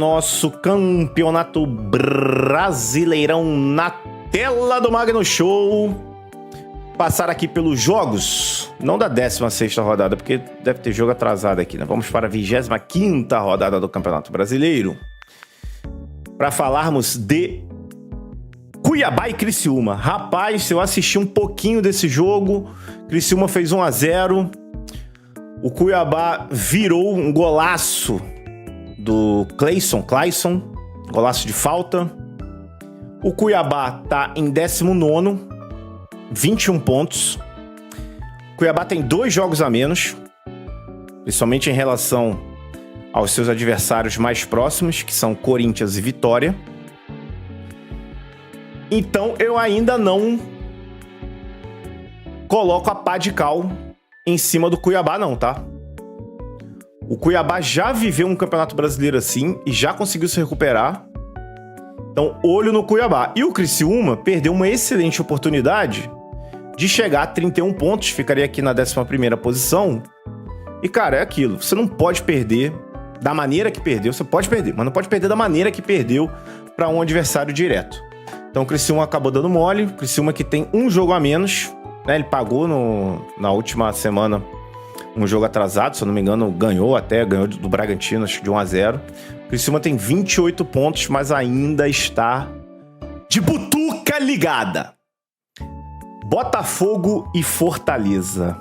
Nosso campeonato brasileirão na tela do Magno Show. Passar aqui pelos jogos, não da 16ª rodada, porque deve ter jogo atrasado aqui, né? Vamos para a 25ª rodada do Campeonato Brasileiro, para falarmos de Cuiabá e Criciúma. Rapaz, eu assisti um pouquinho desse jogo. Criciúma fez 1-0. O Cuiabá virou um golaço do Clayson, golaço de falta. O Cuiabá tá em 19º, 21 pontos. O Cuiabá tem 2 jogos a menos, principalmente em relação aos seus adversários mais próximos, que são Corinthians e Vitória. Então eu ainda não coloco a pá de cal em cima do Cuiabá não, tá? O Cuiabá já viveu um campeonato brasileiro assim e já conseguiu se recuperar. Então, olho no Cuiabá. E o Criciúma perdeu uma excelente oportunidade de chegar a 31 pontos. Ficaria aqui na 11ª posição. E, cara, é aquilo. Você não pode perder da maneira que perdeu. Você pode perder, mas não pode perder da maneira que perdeu para um adversário direto. Então, o Criciúma acabou dando mole. O Criciúma que tem um jogo a menos, né? Ele pagou na última semana um jogo atrasado, se eu não me engano, ganhou do Bragantino, acho que de 1-0. O Criciúma tem 28 pontos, mas ainda está de butuca ligada. Botafogo e Fortaleza.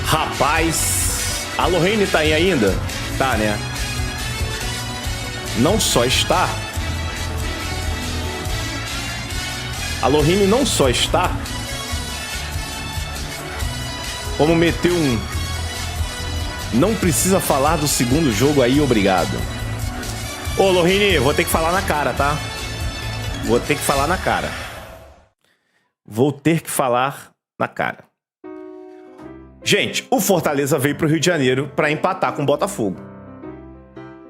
Rapaz, a Lohane tá aí ainda? Tá, né? Não só está... A Lohane não só está, como meteu um... Não precisa falar do segundo jogo aí, obrigado. Ô, Lohane, vou ter que falar na cara, tá? Vou ter que falar na cara. Gente, o Fortaleza veio pro Rio de Janeiro pra empatar com o Botafogo.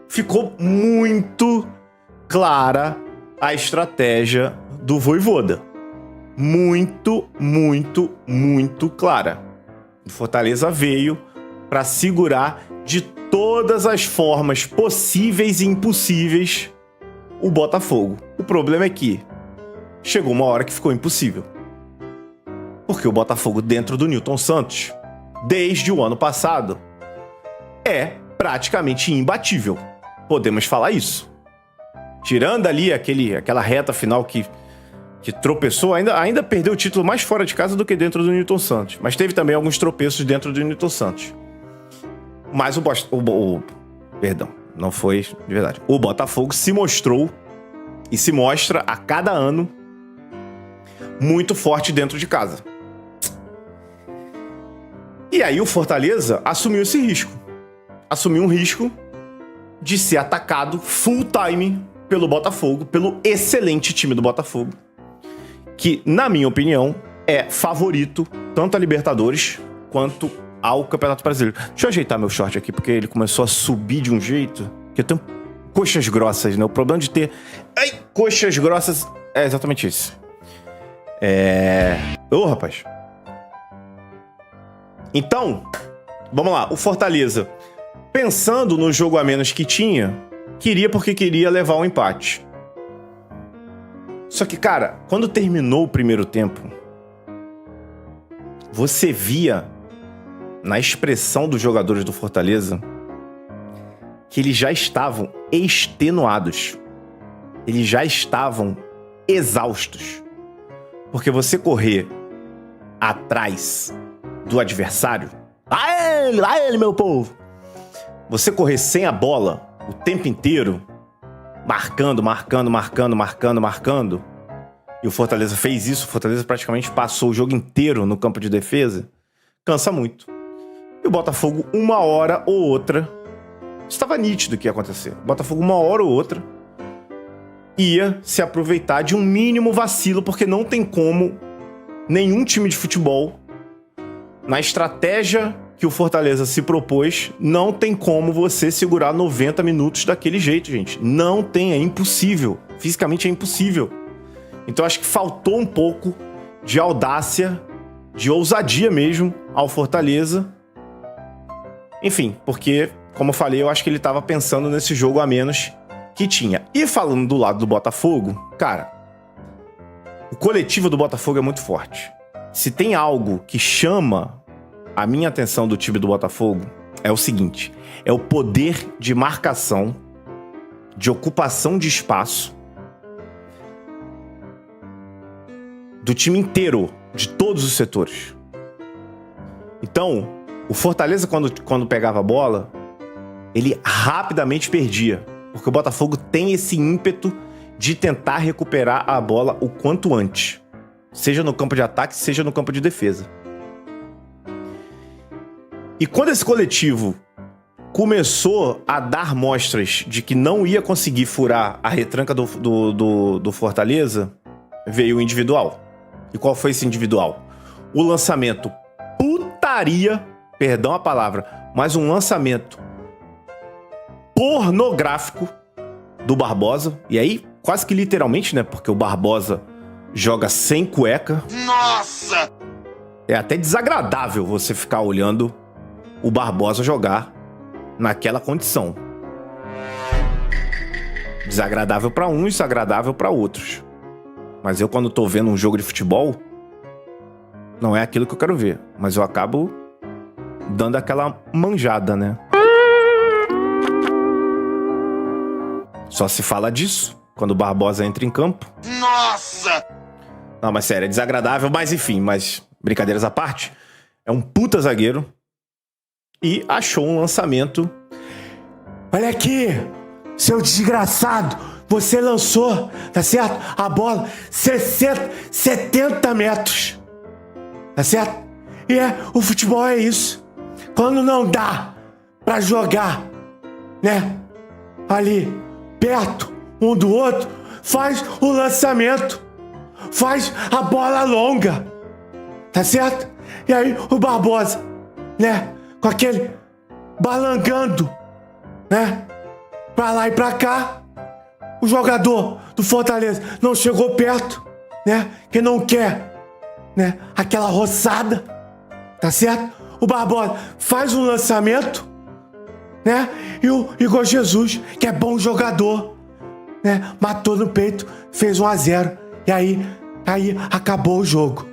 Ficou muito clara a estratégia do Vojvoda. Muito clara. O Fortaleza veio para segurar de todas as formas possíveis e impossíveis o Botafogo. O problema é que chegou uma hora que ficou impossível. Porque o Botafogo dentro do Nilton Santos, desde o ano passado, é praticamente imbatível. Podemos falar isso. Tirando ali aquela reta final que tropeçou, ainda perdeu o título mais fora de casa do que dentro do Nilton Santos. Mas teve também alguns tropeços dentro do Nilton Santos. Mas perdão, não foi de verdade. O Botafogo se mostrou e se mostra a cada ano muito forte dentro de casa. E aí o Fortaleza assumiu esse risco. Assumiu um risco de ser atacado full time pelo Botafogo, pelo excelente time do Botafogo, que, na minha opinião, é favorito tanto a Libertadores quanto ao Campeonato Brasileiro. Deixa eu ajeitar meu short aqui, porque ele começou a subir de um jeito que eu tenho coxas grossas, né? O problema de ter coxas grossas é exatamente isso. Ô, rapaz. Então, vamos lá. O Fortaleza, pensando no jogo a menos que tinha, queria levar um empate. Só que, cara, quando terminou o primeiro tempo, você via na expressão dos jogadores do Fortaleza que eles já estavam extenuados. Eles já estavam exaustos. Porque você correr atrás do adversário, lá ele, meu povo! Você correr sem a bola o tempo inteiro, marcando, e o Fortaleza fez isso, o Fortaleza praticamente passou o jogo inteiro no campo de defesa, cansa muito. E o Botafogo, uma hora ou outra, estava nítido o que ia acontecer. O Botafogo, uma hora ou outra, ia se aproveitar de um mínimo vacilo, porque não tem como nenhum time de futebol, na estratégia que o Fortaleza se propôs, não tem como você segurar 90 minutos daquele jeito, gente. Não tem, é impossível. Fisicamente é impossível. Então acho que faltou um pouco de audácia, de ousadia mesmo ao Fortaleza Enfim, porque, como eu falei, eu acho que ele tava pensando nesse jogo a menos que tinha. E falando do lado do Botafogo, cara, o coletivo do Botafogo é muito forte. Se tem algo que chama a minha atenção do time do Botafogo, é o seguinte: é o poder de marcação, de ocupação de espaço do time inteiro, de todos os setores. Então, o Fortaleza, quando pegava a bola, ele rapidamente perdia, porque o Botafogo tem esse ímpeto de tentar recuperar a bola o quanto antes, seja no campo de ataque, seja no campo de defesa. E quando esse coletivo começou a dar mostras de que não ia conseguir furar a retranca do Fortaleza, veio o individual. E qual foi esse individual? O lançamento putaria, perdão a palavra, mas um lançamento pornográfico do Barbosa. E aí, quase que literalmente, né? Porque o Barbosa joga sem cueca. Nossa! É até desagradável você ficar olhando o Barbosa jogar naquela condição. Desagradável pra uns, desagradável pra outros. Mas eu, quando tô vendo um jogo de futebol, não é aquilo que eu quero ver. Mas eu acabo dando aquela manjada, né? Só se fala disso quando o Barbosa entra em campo. Nossa! Não, mas sério, é desagradável. Mas enfim, mas brincadeiras à parte, é um puta zagueiro e achou um lançamento. Olha aqui, seu desgraçado, você lançou, tá certo? A bola 60, 70 metros, tá certo? E o futebol é isso. Quando não dá pra jogar, né, ali, perto um do outro, faz o lançamento, faz a bola longa, tá certo? E aí o Barbosa, né, com aquele balangando, né, pra lá e pra cá, o jogador do Fortaleza não chegou perto, né, que não quer, né, aquela roçada, tá certo? O Barbosa faz um lançamento, né, e o Igor Jesus, que é bom jogador, né, matou no peito, fez 1-0, e aí acabou o jogo,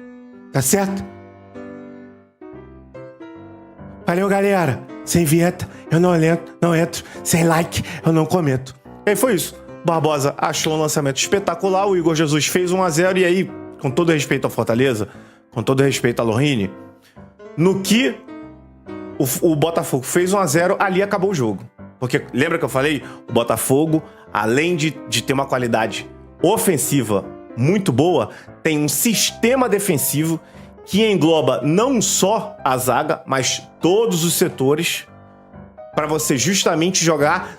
tá certo? Valeu, galera. Sem vinheta, eu não entro. Sem like, eu não comento. E aí foi isso. Barbosa achou um lançamento espetacular, o Igor Jesus fez 1-0, e aí, com todo respeito ao Fortaleza, com todo respeito a Lorrini, no que o Botafogo fez 1-0, ali acabou o jogo. Porque, lembra que eu falei? O Botafogo, além de ter uma qualidade ofensiva muito boa, tem um sistema defensivo que engloba não só a zaga, mas todos os setores, para você justamente jogar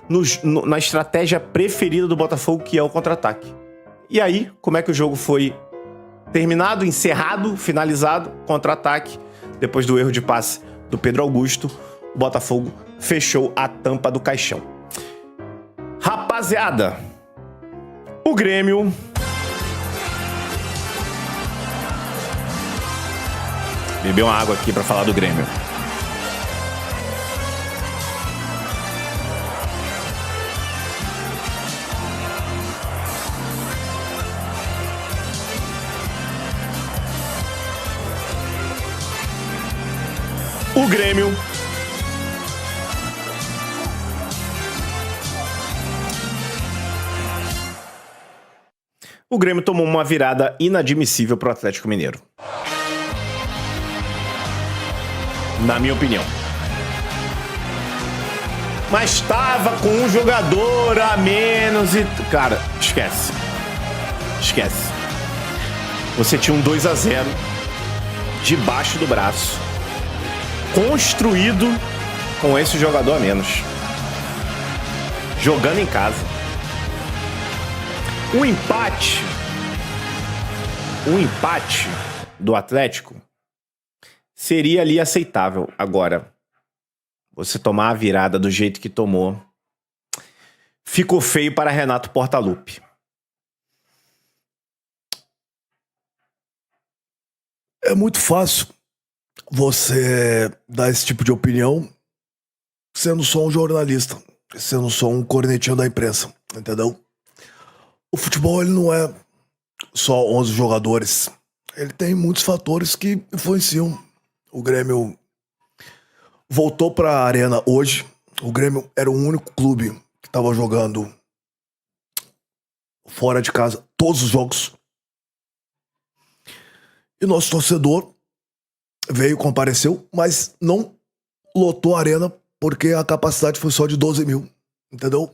na estratégia preferida do Botafogo, que é o contra-ataque. E aí, como é que o jogo foi terminado, encerrado, finalizado? Contra-ataque. Depois do erro de passe do Pedro Augusto, o Botafogo fechou a tampa do caixão. Rapaziada, o Grêmio... Beber uma água aqui pra falar do Grêmio. O Grêmio tomou uma virada inadmissível pro Atlético Mineiro. Na minha opinião. Mas estava com um jogador a menos e... Cara, esquece. Esquece. Você tinha um 2-0 debaixo do braço, construído com esse jogador a menos, jogando em casa. O empate do Atlético seria ali aceitável. Agora, você tomar a virada do jeito que tomou, ficou feio para Renato Portaluppi. É muito fácil você dar esse tipo de opinião sendo só um jornalista, sendo só um cornetinho da imprensa, entendeu? O futebol, ele não é só 11 jogadores. Ele tem muitos fatores que influenciam. O Grêmio voltou pra arena hoje. O Grêmio era o único clube que estava jogando fora de casa todos os jogos. E nosso torcedor veio, compareceu, mas não lotou a arena porque a capacidade foi só de 12 mil, entendeu?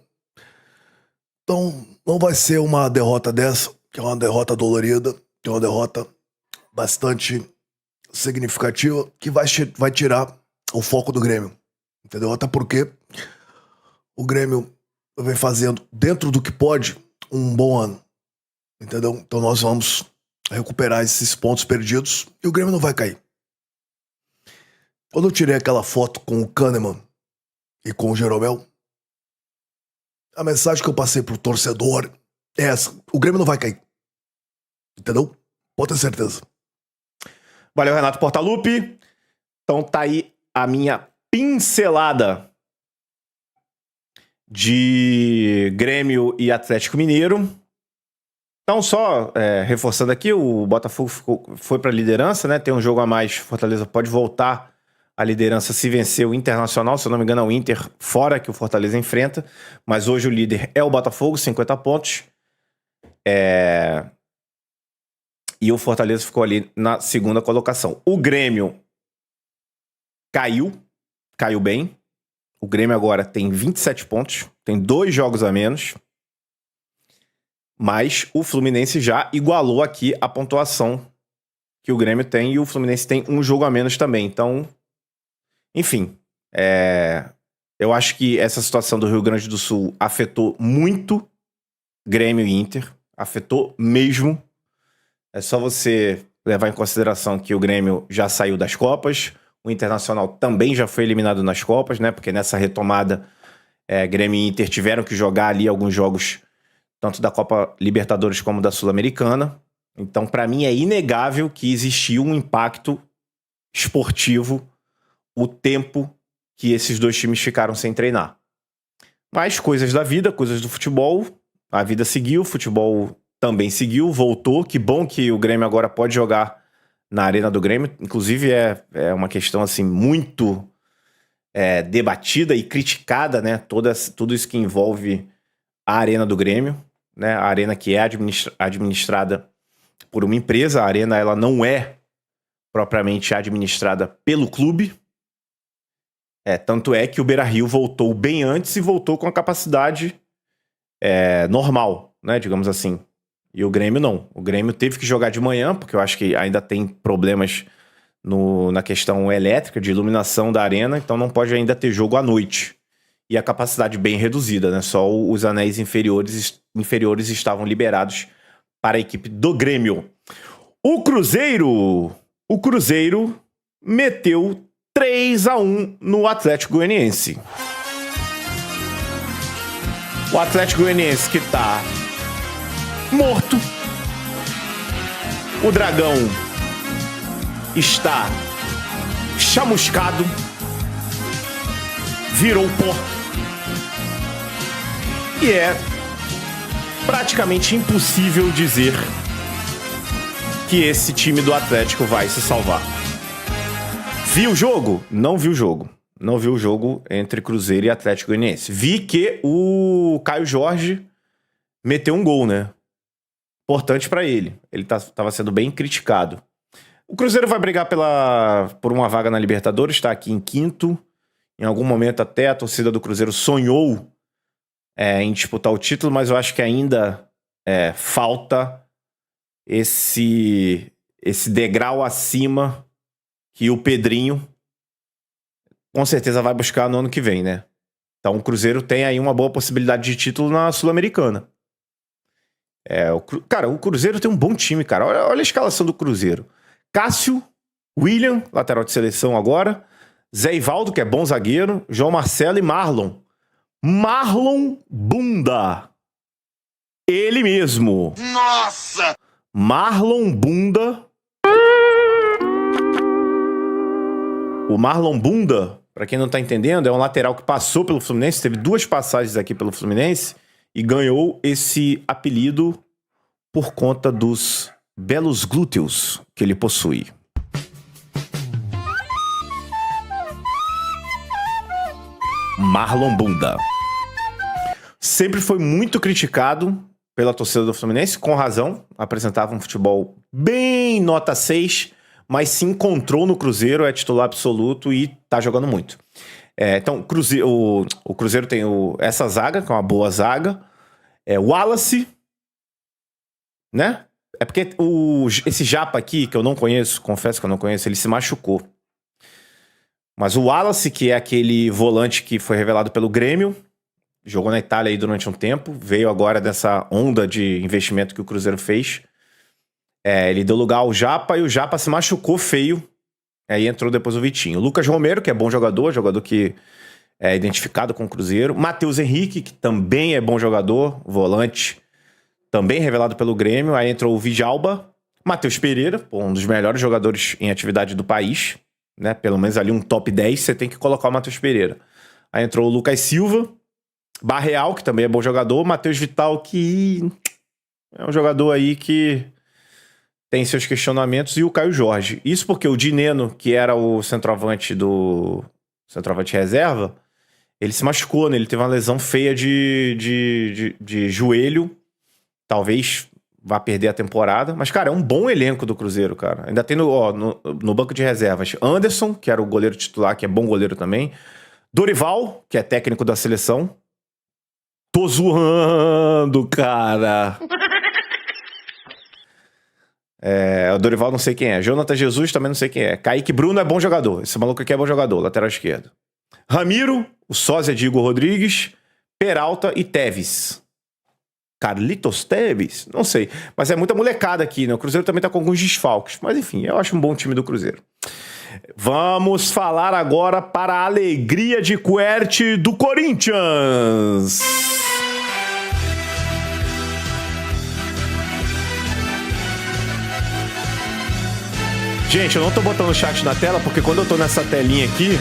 Então não vai ser uma derrota dessa, que é uma derrota dolorida, que é uma derrota bastante significativa, que vai tirar o foco do Grêmio, entendeu? Até porque o Grêmio vem fazendo, dentro do que pode, um bom ano, entendeu? Então nós vamos recuperar esses pontos perdidos e o Grêmio não vai cair. Quando eu tirei aquela foto com o Kahneman e com o Jeromel, a mensagem que eu passei pro torcedor é essa: o Grêmio não vai cair, entendeu? Pode ter certeza. Valeu, Renato Portaluppi. Então tá aí a minha pincelada de Grêmio e Atlético Mineiro. Então, só reforçando aqui, o Botafogo foi para a liderança, né? Tem um jogo a mais, Fortaleza pode voltar à liderança se vencer o Internacional. Se eu não me engano, é o Inter fora que o Fortaleza enfrenta. Mas hoje o líder é o Botafogo, 50 pontos. E o Fortaleza ficou ali na segunda colocação. O Grêmio caiu bem. O Grêmio agora tem 27 pontos, tem 2 jogos a menos. Mas o Fluminense já igualou aqui a pontuação que o Grêmio tem e o Fluminense tem um jogo a menos também. Então, enfim, eu acho que essa situação do Rio Grande do Sul afetou muito Grêmio e Inter. Afetou mesmo. É só você levar em consideração que o Grêmio já saiu das Copas. O Internacional também já foi eliminado nas Copas, né? Porque nessa retomada, Grêmio e Inter tiveram que jogar ali alguns jogos, tanto da Copa Libertadores como da Sul-Americana. Então, para mim, é inegável que existiu um impacto esportivo o tempo que esses dois times ficaram sem treinar. Mas coisas da vida, coisas do futebol, a vida seguiu, o futebol também seguiu, voltou. Que bom que o Grêmio agora pode jogar na Arena do Grêmio. Inclusive, é uma questão assim, muito debatida e criticada, né? Tudo isso que envolve a Arena do Grêmio, né? A Arena que é administrada por uma empresa. A Arena, ela não é propriamente administrada pelo clube. Tanto é que o Beira-Rio voltou bem antes e voltou com a capacidade normal, né? Digamos assim. E o Grêmio não. O Grêmio teve que jogar de manhã, porque eu acho que ainda tem problemas na questão elétrica, de iluminação da arena, então não pode ainda ter jogo à noite. E a capacidade bem reduzida, né? Só os anéis inferiores estavam liberados para a equipe do Grêmio. O Cruzeiro meteu 3-1 no Atlético Goianiense. O Atlético Goianiense que tá morto. O Dragão está chamuscado. Virou pó. E é praticamente impossível dizer que esse time do Atlético vai se salvar. Vi o jogo? Não vi o jogo. Não vi o jogo entre Cruzeiro e Atlético Goianiense. Vi que o Caio Jorge meteu um gol, né? Importante pra ele. Ele tava sendo bem criticado. O Cruzeiro vai brigar por uma vaga na Libertadores, tá aqui em quinto. Em algum momento até a torcida do Cruzeiro sonhou em disputar o título, mas eu acho que ainda falta esse degrau acima que o Pedrinho com certeza vai buscar no ano que vem, né? Então o Cruzeiro tem aí uma boa possibilidade de título na Sul-Americana. Cara, o Cruzeiro tem um bom time, cara. Olha a escalação do Cruzeiro. Cássio, William, lateral de seleção agora, Zé Ivaldo, que é bom zagueiro, João Marcelo e Marlon. Marlon Bunda. Ele mesmo. Nossa! Marlon Bunda. O Marlon Bunda pra quem não tá entendendo, é um lateral que passou pelo Fluminense, teve 2 passagens aqui pelo Fluminense e ganhou esse apelido por conta dos belos glúteos que ele possui. Marlon Bunda. Sempre foi muito criticado pela torcida do Fluminense, com razão. Apresentava um futebol bem nota 6, mas se encontrou no Cruzeiro, é titular absoluto e tá jogando muito. Então, o Cruzeiro tem essa zaga, que é uma boa zaga. Wallace, né? É porque esse Japa aqui, que eu não conheço, confesso que eu não conheço, ele se machucou. Mas o Wallace, que é aquele volante que foi revelado pelo Grêmio, jogou na Itália aí durante um tempo, veio agora dessa onda de investimento que o Cruzeiro fez. Ele deu lugar ao Japa e o Japa se machucou feio. Aí entrou depois o Vitinho. Lucas Romero, que é bom jogador que é identificado com o Cruzeiro. Matheus Henrique, que também é bom jogador, volante, também revelado pelo Grêmio. Aí entrou o Vidalba. Matheus Pereira, um dos melhores jogadores em atividade do país, né? Pelo menos ali um top 10, você tem que colocar o Matheus Pereira. Aí entrou o Lucas Silva, Barreal, que também é bom jogador, Matheus Vital, que é um jogador aí que tem seus questionamentos, e o Caio Jorge. Isso porque o Dineno, que era o centroavante reserva, ele se machucou, né? Ele teve uma lesão feia de joelho, talvez vá perder a temporada. Mas, cara, é um bom elenco do Cruzeiro, cara. Ainda tem no banco de reservas Anderson, que era o goleiro titular, que é bom goleiro também. Dorival, que é técnico da seleção. Tô zoando, cara. O Dorival não sei quem é. Jonathan Jesus também não sei quem é. Kaique Bruno é bom jogador. Esse maluco aqui é bom jogador, lateral esquerdo. Ramiro, o sósia de Igor Rodrigues. Peralta e Teves. Carlitos Teves? Não sei. Mas é muita molecada aqui, né? O Cruzeiro também tá com alguns desfalques. Mas enfim, eu acho um bom time do Cruzeiro. Vamos falar agora para a alegria de Quert do Corinthians. Gente, eu não tô botando o chat na tela, porque quando eu tô nessa telinha aqui,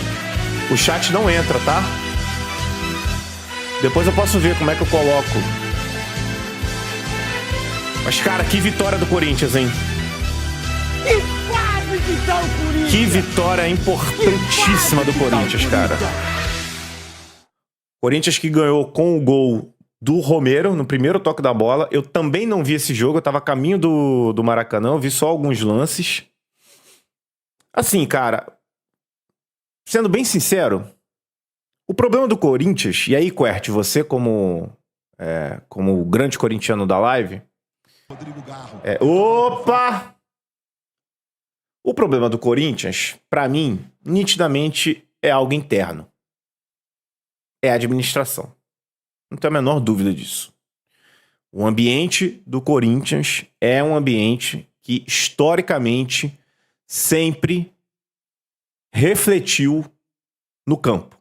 o chat não entra, tá? Depois eu posso ver como é que eu coloco. Mas, cara, que vitória do Corinthians, hein? E quase que tá o Corinthians! Que vitória importantíssima do Corinthians, cara. Corinthians que ganhou com o gol do Romero no primeiro toque da bola. Eu também não vi esse jogo, eu tava a caminho do Maracanã, eu vi só alguns lances. Assim, cara, sendo bem sincero, o problema do Corinthians, e aí, Quert, você como grande corintiano da live... Opa! O problema do Corinthians, pra mim, nitidamente é algo interno. É a administração. Não tenho a menor dúvida disso. O ambiente do Corinthians é um ambiente que, historicamente, sempre refletiu no campo.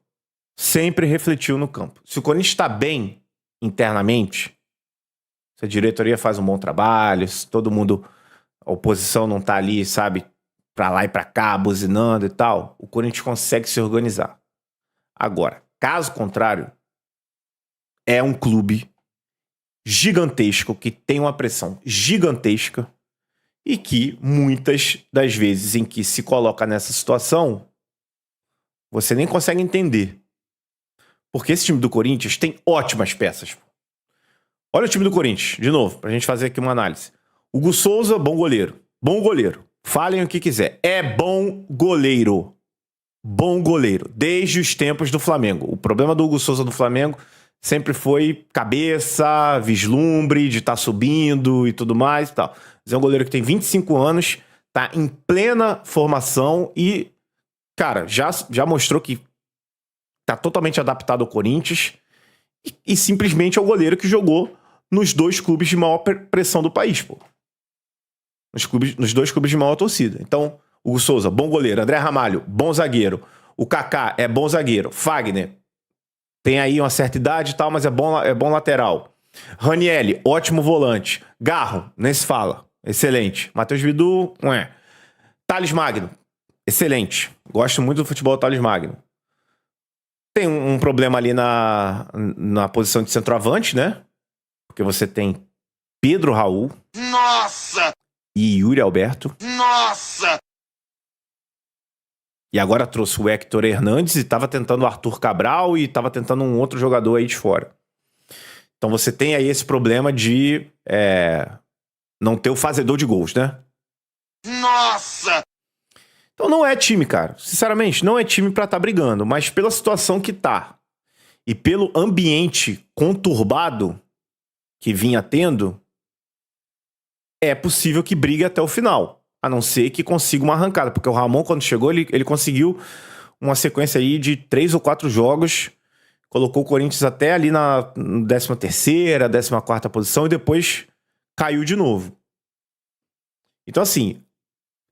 Sempre refletiu no campo. Se o Corinthians está bem internamente, se a diretoria faz um bom trabalho, se todo mundo, a oposição não tá ali, sabe, pra lá e pra cá, buzinando e tal, o Corinthians consegue se organizar. Agora, caso contrário, é um clube gigantesco, que tem uma pressão gigantesca e que, muitas das vezes em que se coloca nessa situação, você nem consegue entender. Porque esse time do Corinthians tem ótimas peças. Olha o time do Corinthians, de novo, pra gente fazer aqui uma análise. Hugo Souza, bom goleiro. Bom goleiro. Falem o que quiser. É bom goleiro. Bom goleiro. Desde os tempos do Flamengo. O problema do Hugo Souza do Flamengo sempre foi cabeça, vislumbre, de estar subindo e tudo mais e tal. Mas é um goleiro que tem 25 anos, tá em plena formação e, cara, já mostrou que tá totalmente adaptado ao Corinthians e simplesmente é o goleiro que jogou nos 2 clubes de maior pressão do país, pô. Nos 2 clubes de maior torcida. Então, Hugo Souza, bom goleiro. André Ramalho, bom zagueiro. O Kaká é bom zagueiro. Fagner tem aí uma certa idade e tal, mas é bom lateral. Ranielli, ótimo volante. Garro, nem se fala. Excelente. Matheus Bidu, Thales Magno, excelente. Gosto muito do futebol do Thales Magno. Tem um problema ali na posição de centroavante, né? Porque você tem Pedro Raul Nossa! e Yuri Alberto. Nossa! E agora trouxe o Héctor Hernandes e tava tentando o Arthur Cabral e tava tentando um outro jogador aí de fora. Então você tem aí esse problema de não ter o fazedor de gols, né? Nossa! Então não é time, cara. Sinceramente, não é time pra estar brigando. Mas pela situação que tá e pelo ambiente conturbado que vinha tendo, é possível que brigue até o final. A não ser que consiga uma arrancada. Porque o Ramon, quando chegou, ele conseguiu uma sequência aí de 3 ou 4 jogos. Colocou o Corinthians até ali na 13ª, 14ª posição e depois caiu de novo. Então, assim,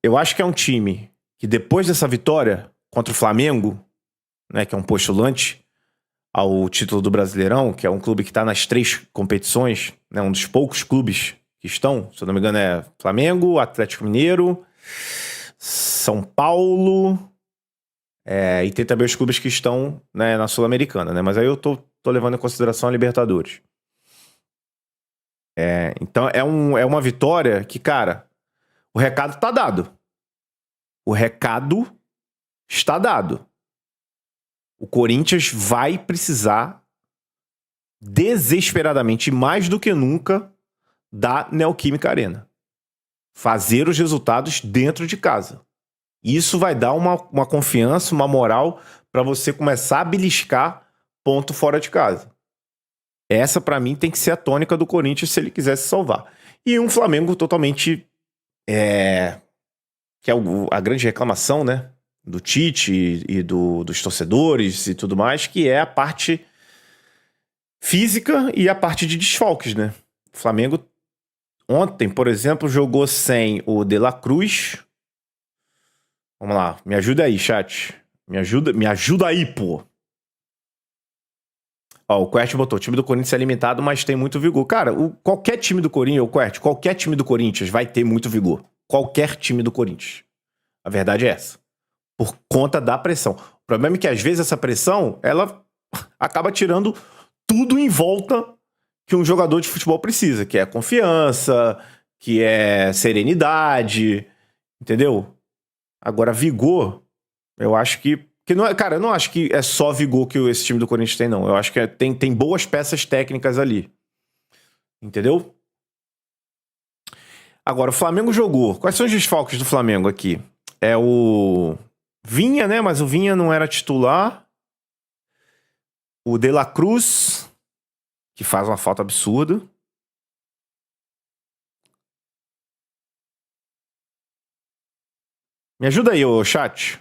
eu acho que é um time que depois dessa vitória contra o Flamengo, né, que é um postulante ao título do Brasileirão, que é um clube que está nas 3 competições, né, um dos poucos clubes que estão, se eu não me engano é Flamengo, Atlético Mineiro, São Paulo, e tem também os clubes que estão, né, na Sul-Americana, né, mas aí eu tô levando em consideração a Libertadores. Então é uma vitória que, cara, o recado tá dado. O recado está dado. O Corinthians vai precisar desesperadamente, mais do que nunca, da Neoquímica Arena. Fazer os resultados dentro de casa. Isso vai dar uma confiança, uma moral para você começar a beliscar ponto fora de casa. Essa, para mim, tem que ser a tônica do Corinthians se ele quiser se salvar. E um Flamengo totalmente... que é a grande reclamação, né? Do Tite e dos torcedores e tudo mais, que é a parte física e a parte de desfalques, né? O Flamengo ontem, por exemplo, jogou sem o De La Cruz. Vamos lá, me ajuda aí, chat. Me ajuda aí, pô. Ó, o Quert botou, o time do Corinthians é limitado, mas tem muito vigor. Cara, qualquer time do Corinthians, qualquer time do Corinthians vai ter muito vigor. Qualquer time do Corinthians. A verdade é essa. Por conta da pressão. O problema é que, às vezes, essa pressão, ela acaba tirando tudo em volta que um jogador de futebol precisa, que é confiança, que é serenidade, entendeu? Agora, vigor, eu acho que não é, cara, eu não acho que é só vigor que esse time do Corinthians tem, não. Eu acho que tem boas peças técnicas ali. Entendeu? Agora, o Flamengo jogou. Quais são os desfalques do Flamengo aqui? É o Vinha, né? Mas o Vinha não era titular. O De La Cruz, que faz uma falta absurda. Me ajuda aí, ô chat.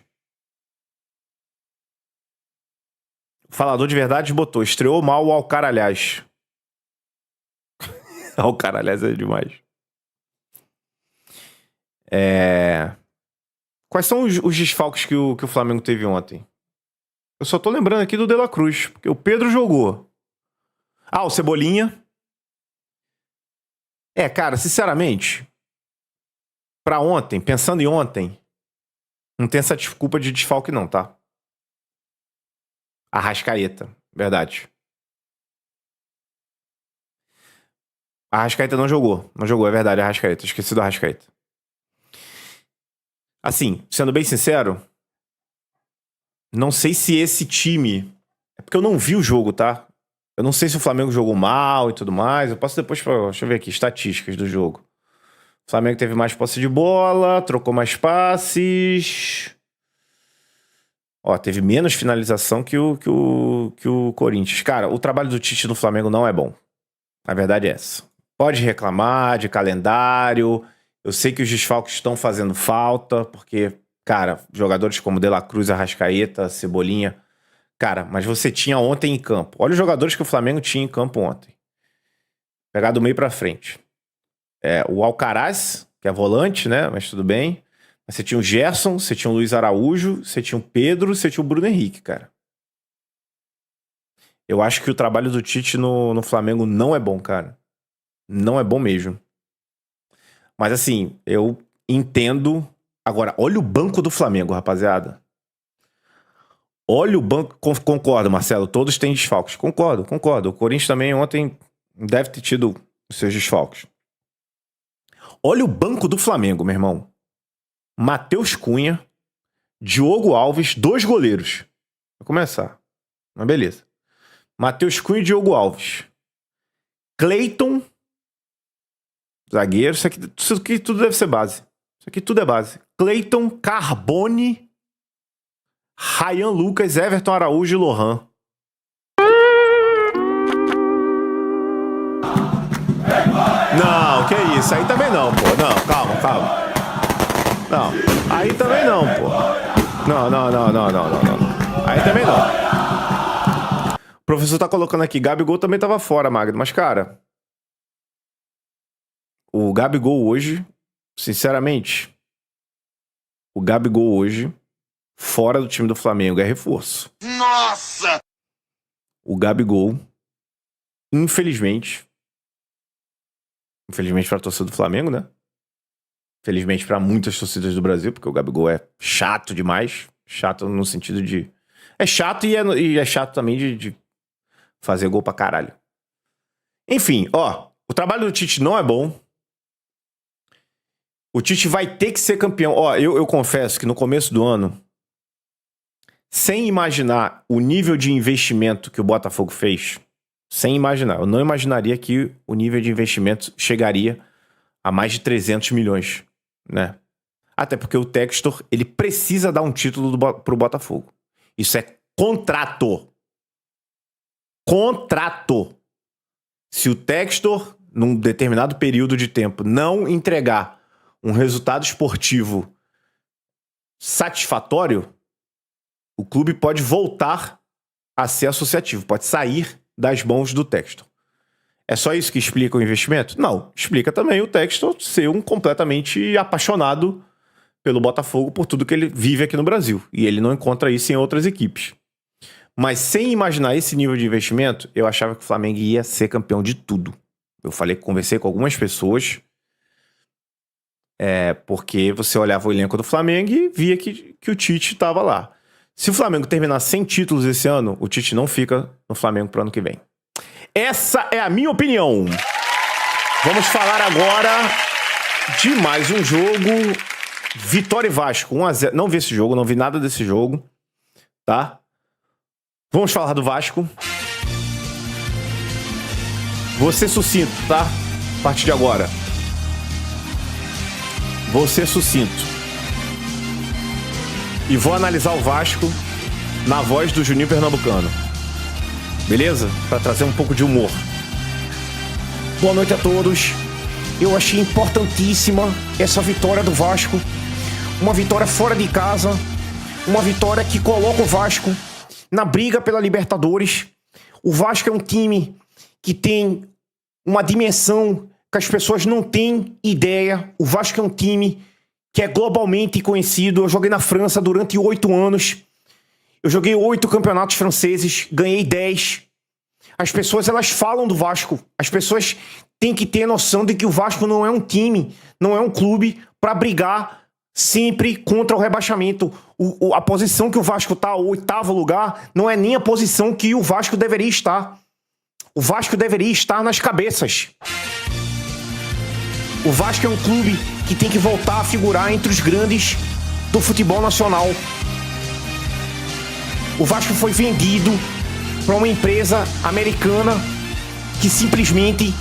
O falador de verdade botou, estreou mal o Alcaralhás. Alcaralhás é demais. Quais são os desfalques que o Flamengo teve ontem? Eu só tô lembrando aqui do De La Cruz, porque o Pedro jogou. Ah, o Cebolinha. Cara, sinceramente, pra ontem, pensando em ontem, não tem essa desculpa de desfalque não, tá? Arrascaeta, verdade. Arrascaeta não jogou, é verdade, Arrascaeta. Esqueci do Arrascaeta. Assim, sendo bem sincero, não sei se esse time... É porque eu não vi o jogo, tá? Eu não sei se o Flamengo jogou mal e tudo mais. Eu passo depois pra... Deixa eu ver aqui, estatísticas do jogo. O Flamengo teve mais posse de bola, trocou mais passes... Ó, teve menos finalização que o Corinthians. Cara, o trabalho do Tite no Flamengo não é bom. A verdade é essa. Pode reclamar de calendário. Eu sei que os desfalques estão fazendo falta, porque, cara, jogadores como De La Cruz, Arrascaeta, Cebolinha... Cara, mas você tinha ontem em campo. Olha os jogadores que o Flamengo tinha em campo ontem. Pegar do meio pra frente. O Alcaraz, que é volante, né? Mas tudo bem. Você tinha o Gerson, você tinha o Luiz Araújo, você tinha o Pedro, você tinha o Bruno Henrique, cara. Eu acho que o trabalho do Tite no Flamengo não é bom, cara. Não é bom mesmo. Mas assim, eu entendo... Agora, olha o banco do Flamengo, rapaziada. Olha o banco. Concordo, Marcelo. Todos têm desfalques. Concordo. O Corinthians também ontem deve ter tido os seus desfalques. Olha o banco do Flamengo, meu irmão. Matheus Cunha, Diogo Alves, 2 goleiros. Vou começar. Mas beleza. Matheus Cunha e Diogo Alves. Cleiton, zagueiro. Isso aqui tudo deve ser base. Isso aqui tudo é base. Cleiton, Carbone, Ryan Lucas, Everton Araújo e Lohan. Não, que isso? Aí também não, pô. Não, calma. Não, aí também não, pô. Não. Aí também não. O professor tá colocando aqui, Gabigol também tava fora, Magno. Mas, cara, o Gabigol hoje, sinceramente, fora do time do Flamengo, é reforço. Nossa! O Gabigol, infelizmente para a torcida do Flamengo, né? Infelizmente para muitas torcidas do Brasil, porque o Gabigol é chato demais. Chato no sentido de... É chato e é chato também de fazer gol pra caralho. Enfim, ó. O trabalho do Tite não é bom. O Tite vai ter que ser campeão. Ó, eu confesso que no começo do ano, sem imaginar o nível de investimento que o Botafogo fez, sem imaginar, eu não imaginaria que o nível de investimento chegaria a mais de 300 milhões, né? Até porque o Textor, ele precisa dar um título pro Botafogo. Isso é contrato. Se o Textor, num determinado período de tempo, não entregar um resultado esportivo satisfatório, o clube pode voltar a ser associativo, pode sair das mãos do Textor. É só isso que explica o investimento? Não. Explica também o Textor ser um completamente apaixonado pelo Botafogo, por tudo que ele vive aqui no Brasil. E ele não encontra isso em outras equipes. Mas sem imaginar esse nível de investimento, eu achava que o Flamengo ia ser campeão de tudo. Conversei com algumas pessoas, porque você olhava o elenco do Flamengo e via que o Tite estava lá. Se o Flamengo terminar sem títulos esse ano, o Tite não fica no Flamengo pro ano que vem. Essa é a minha opinião. Vamos falar agora de mais um jogo. Vitória e Vasco, 1-0. Não vi esse jogo, não vi nada desse jogo, tá? Vamos falar do Vasco. Vou ser sucinto, tá? A partir de agora. Vou ser sucinto. E vou analisar o Vasco na voz do Juninho Pernambucano. Beleza? Pra trazer um pouco de humor. Boa noite a todos. Eu achei importantíssima essa vitória do Vasco. Uma vitória fora de casa. Uma vitória que coloca o Vasco na briga pela Libertadores. O Vasco é um time que tem uma dimensão que as pessoas não têm ideia. O Vasco é um time que é globalmente conhecido. Eu joguei na França durante 8 anos. Eu joguei 8 campeonatos franceses, ganhei 10. As pessoas, elas falam do Vasco. As pessoas têm que ter noção de que o Vasco não é um time, não é um clube para brigar sempre contra o rebaixamento. A posição que o Vasco está, o 8º lugar, não é nem a posição que o Vasco deveria estar. O Vasco deveria estar nas cabeças. O Vasco é um clube que tem que voltar a figurar entre os grandes do futebol nacional. O Vasco foi vendido para uma empresa americana que simplesmente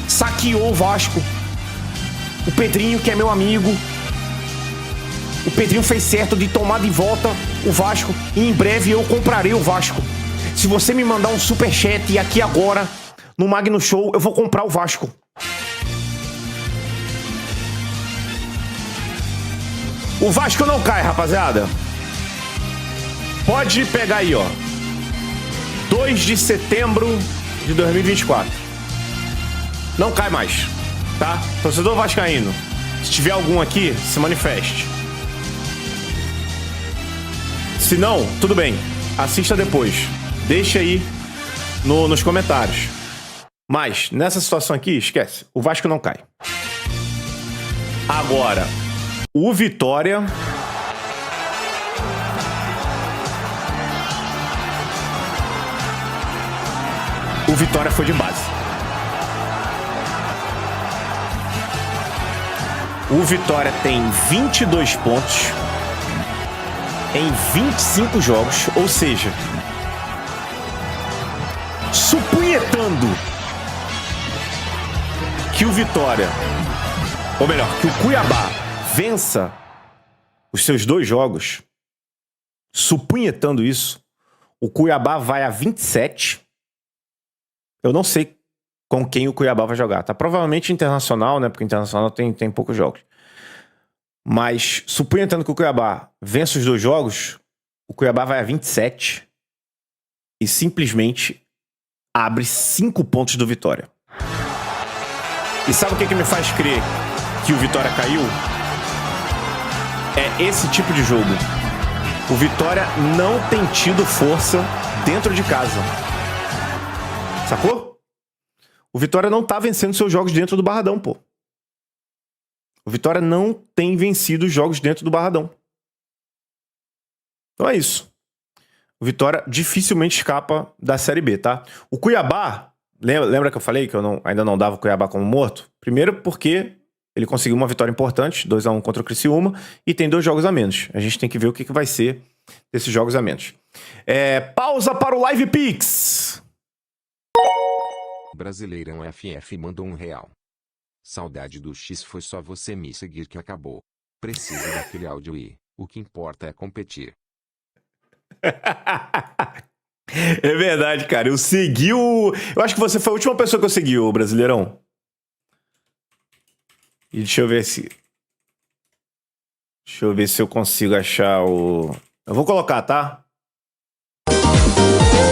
saqueou o Vasco. O Pedrinho, que é meu amigo, o Pedrinho fez certo de tomar de volta o Vasco e em breve eu comprarei o Vasco. Se você me mandar um superchat aqui agora no Magno Show, eu vou comprar o Vasco. O Vasco não cai, rapaziada. Pode pegar aí, ó. 2 de setembro de 2024. Não cai mais, tá? Torcedor vascaíno, se tiver algum aqui, se manifeste. Se não, tudo bem. Assista depois. Deixa aí nos comentários. Mas, nessa situação aqui, esquece. O Vasco não cai. Agora, o Vitória o Vitória foi de base. O Vitória tem 22 pontos em 25 jogos, ou seja, supunhetando que o Vitória, ou melhor, que o Cuiabá vença os seus 2 jogos, supunhetando isso, o Cuiabá vai a 27. Eu não sei com quem o Cuiabá vai jogar, tá? Provavelmente Internacional, né? Porque Internacional tem poucos jogos. Mas, supunhetando que o Cuiabá vença os 2 jogos, o Cuiabá vai a 27 e simplesmente abre 5 pontos do Vitória. E sabe o que me faz crer que o Vitória caiu? É esse tipo de jogo. O Vitória não tem tido força dentro de casa. Sacou? O Vitória não tá vencendo seus jogos dentro do Barradão, pô. O Vitória não tem vencido os jogos dentro do Barradão. Então é isso. O Vitória dificilmente escapa da Série B, tá? O Cuiabá, lembra que eu falei que eu ainda não dava o Cuiabá como morto? Primeiro porque ele conseguiu uma vitória importante, 2-1 contra o Criciúma, e tem 2 jogos a menos. A gente tem que ver o que vai ser desses jogos a menos. Pausa para o Live Pix. Brasileirão FF mandou R$1. Saudade do X, foi só você me seguir que acabou. Preciso daquele áudio e o que importa é competir. É verdade, cara. Eu segui o... Eu acho que você foi a última pessoa que eu segui, o Brasileirão. E deixa eu ver se eu consigo achar o... Eu vou colocar, tá?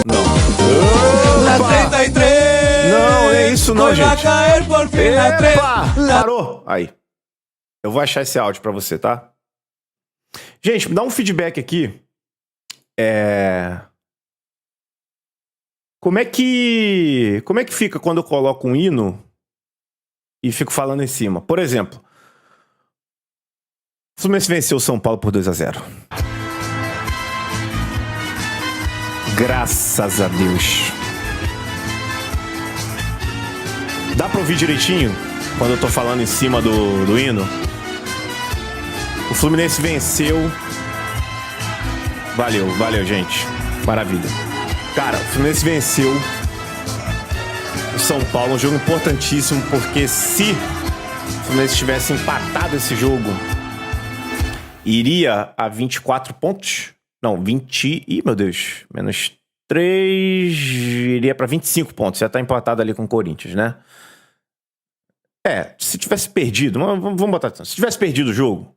Não. Opa! Não, é isso não, gente. Epa! Parou. Aí. Eu vou achar esse áudio pra você, tá? Gente, me dá um feedback aqui. Como é que fica quando eu coloco um hino e fico falando em cima? Por exemplo, o Fluminense venceu o São Paulo por 2-0. Graças a Deus. Dá pra ouvir direitinho quando eu tô falando em cima do hino? O Fluminense venceu. Valeu, gente. Maravilha. Cara, o Fluminense venceu o São Paulo, um jogo importantíssimo, porque se o Fluminense tivesse empatado esse jogo, iria a 24 pontos. Não, 20... Ih, meu Deus. Menos 3... Iria pra 25 pontos. Já tá empatado ali com o Corinthians, né? Se tivesse perdido... Vamos botar... Se tivesse perdido o jogo,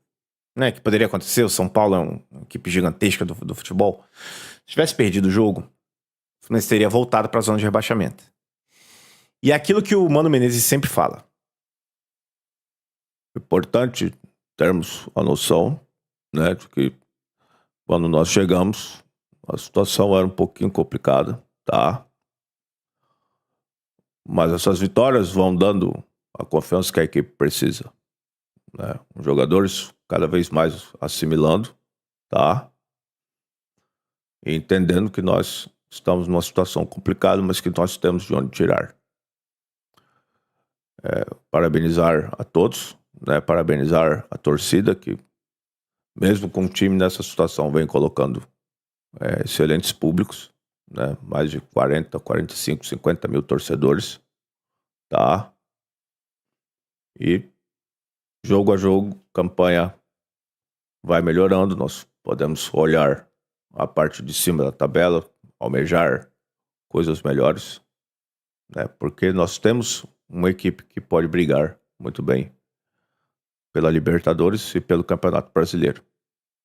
né? Que poderia acontecer. O São Paulo é uma equipe gigantesca do futebol. Se tivesse perdido o jogo, o Fluminense teria voltado pra zona de rebaixamento. E é aquilo que o Mano Menezes sempre fala. É importante termos a noção, né? De que quando nós chegamos, a situação era um pouquinho complicada, tá? Mas essas vitórias vão dando a confiança que a equipe precisa, né? Os jogadores cada vez mais assimilando, tá? E entendendo que nós estamos numa situação complicada, mas que nós temos de onde tirar. Parabenizar a todos, né? Parabenizar a torcida que, mesmo com o time nessa situação, vem colocando excelentes públicos, né? Mais de 40, 45, 50 mil torcedores, tá? E jogo a jogo, campanha vai melhorando, nós podemos olhar a parte de cima da tabela, almejar coisas melhores, né? Porque nós temos uma equipe que pode brigar muito bem pela Libertadores e pelo Campeonato Brasileiro.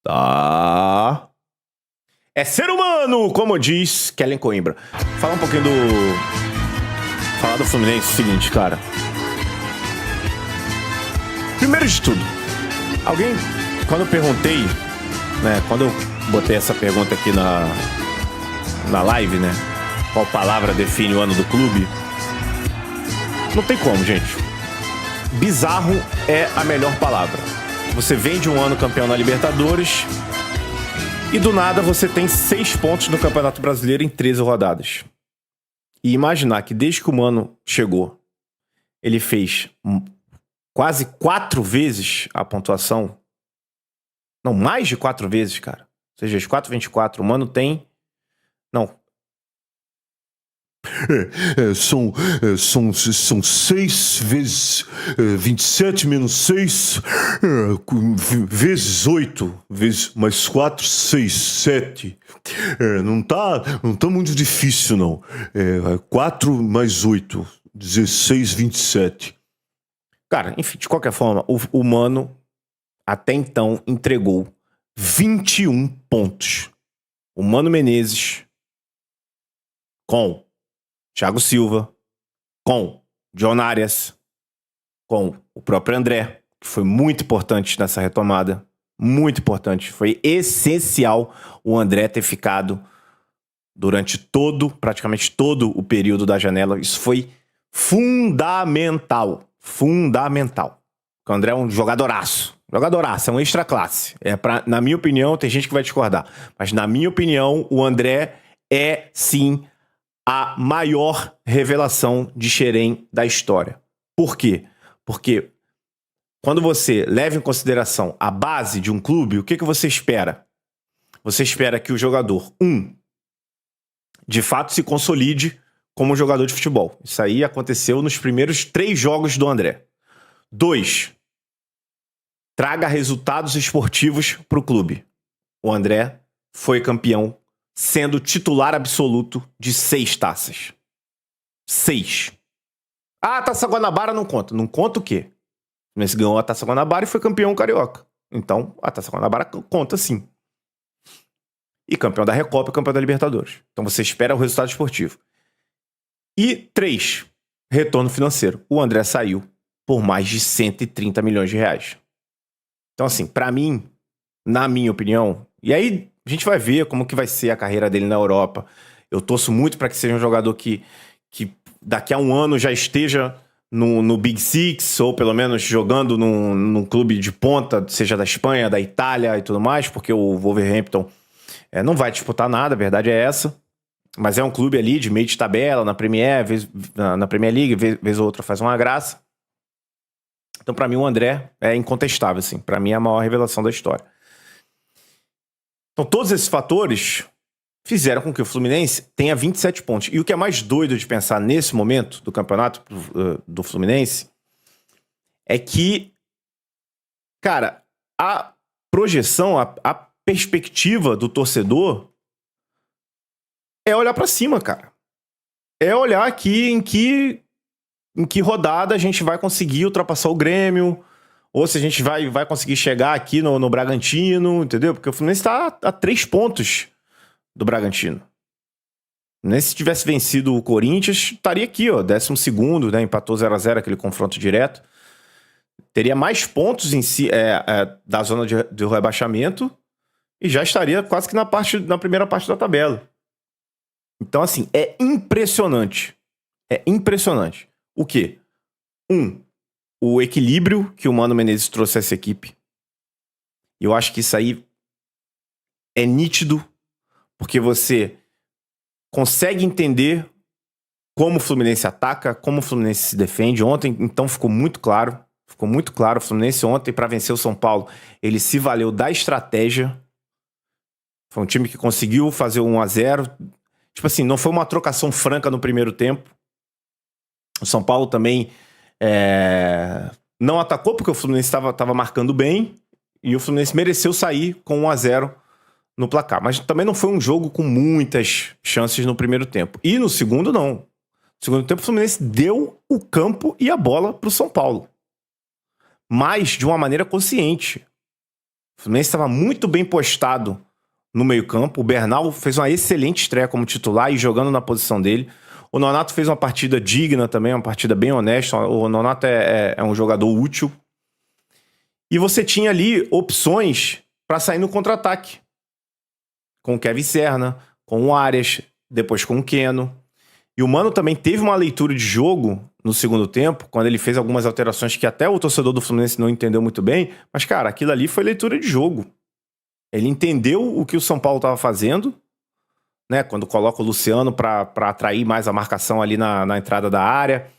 Tá? É ser humano, como diz Kellen Coimbra. Falar um pouquinho Falar do Fluminense, é o seguinte, cara. Primeiro de tudo, quando eu perguntei, né, quando eu botei essa pergunta aqui na live, né, qual palavra define o ano do clube, não tem como, gente. Bizarro é a melhor palavra. Você vem de um ano campeão na Libertadores e do nada você tem 6 pontos no Campeonato Brasileiro em 13 rodadas. e imaginar que desde que o Mano chegou, ele fez quase 4 vezes a pontuação. Não, mais de 4 vezes, cara. Ou seja, as 4,24. O Mano tem... Não. São 6 vezes 27 menos 6 vezes 8 vezes mais 4, 6, 7. Não tá muito difícil, não. 4 mais 8, 16, 27. Cara, enfim, de qualquer forma, o Mano até então entregou 21 pontos. O Mano Menezes com Thiago Silva, com John Arias, com o próprio André, que foi muito importante nessa retomada. Muito importante. Foi essencial o André ter ficado durante praticamente todo o período da janela. Isso foi fundamental. Fundamental. O André é um jogadoraço. Jogadoraço, é um extra classe. Na minha opinião, tem gente que vai discordar, mas na minha opinião, o André é sim a maior revelação de Xerém da história. Por quê? Porque quando você leva em consideração a base de um clube, o que você espera? Você espera que o jogador, de fato se consolide como jogador de futebol. Isso aí aconteceu nos primeiros 3 jogos do André. 2, traga resultados esportivos para o clube. O André foi campeão sendo titular absoluto de 6 taças. 6. Ah, a Taça Guanabara não conta. Não conta o quê? O Fluminense ganhou a Taça Guanabara e foi campeão carioca. Então, a Taça Guanabara conta sim. E campeão da Recopa e campeão da Libertadores. Então você espera o resultado esportivo. E 3, retorno financeiro. O André saiu por mais de 130 milhões de reais. Então assim, pra mim, na minha opinião, e aí a gente vai ver como que vai ser a carreira dele na Europa. Eu torço muito para que seja um jogador que daqui a um ano já esteja no Big Six, ou pelo menos jogando num clube de ponta, seja da Espanha, da Itália e tudo mais, porque o Wolverhampton não vai disputar nada, a verdade é essa. Mas é um clube ali de meio de tabela, na Premier League, vez ou outra faz uma graça. Então, pra mim, o André é incontestável, assim. Pra mim, é a maior revelação da história. Então, todos esses fatores fizeram com que o Fluminense tenha 27 pontos. E o que é mais doido de pensar nesse momento do campeonato do Fluminense é que, cara, a projeção, a perspectiva do torcedor é olhar pra cima, cara. É olhar aqui em que rodada a gente vai conseguir ultrapassar o Grêmio, ou se a gente vai conseguir chegar aqui no Bragantino, entendeu? Porque o Fluminense tá a 3 pontos do Bragantino. Se tivesse vencido o Corinthians, estaria aqui, ó, 12º, né? Empatou 0-0 aquele confronto direto. Teria mais pontos em si, da zona de rebaixamento e já estaria quase que na primeira parte da tabela. Então, assim, é impressionante. É impressionante. O quê? O equilíbrio que o Mano Menezes trouxe a essa equipe. E eu acho que isso aí é nítido, porque você consegue entender como o Fluminense ataca, como o Fluminense se defende. Ontem, então, ficou muito claro. Ficou muito claro. O Fluminense ontem, para vencer o São Paulo, ele se valeu da estratégia. Foi um time que conseguiu fazer 1-0. Tipo assim, não foi uma trocação franca no primeiro tempo. O São Paulo também não atacou, porque o Fluminense estava marcando bem. E o Fluminense mereceu sair com 1-0 no placar. Mas também não foi um jogo com muitas chances no primeiro tempo. E no segundo, não. No segundo tempo, o Fluminense deu o campo e a bola para o São Paulo. Mas de uma maneira consciente. O Fluminense estava muito bem postado no meio-campo. O Bernal fez uma excelente estreia como titular e jogando na posição dele. O Nonato fez uma partida digna também, uma partida bem honesta. O Nonato é um jogador útil. E você tinha ali opções para sair no contra-ataque. Com o Kevin Serna, com o Arias, depois com o Keno. E o Mano também teve uma leitura de jogo no segundo tempo, quando ele fez algumas alterações que até o torcedor do Fluminense não entendeu muito bem. Mas, cara, aquilo ali foi leitura de jogo. Ele entendeu o que o São Paulo estava fazendo, né? Quando coloca o Luciano pra atrair mais a marcação ali na entrada da área.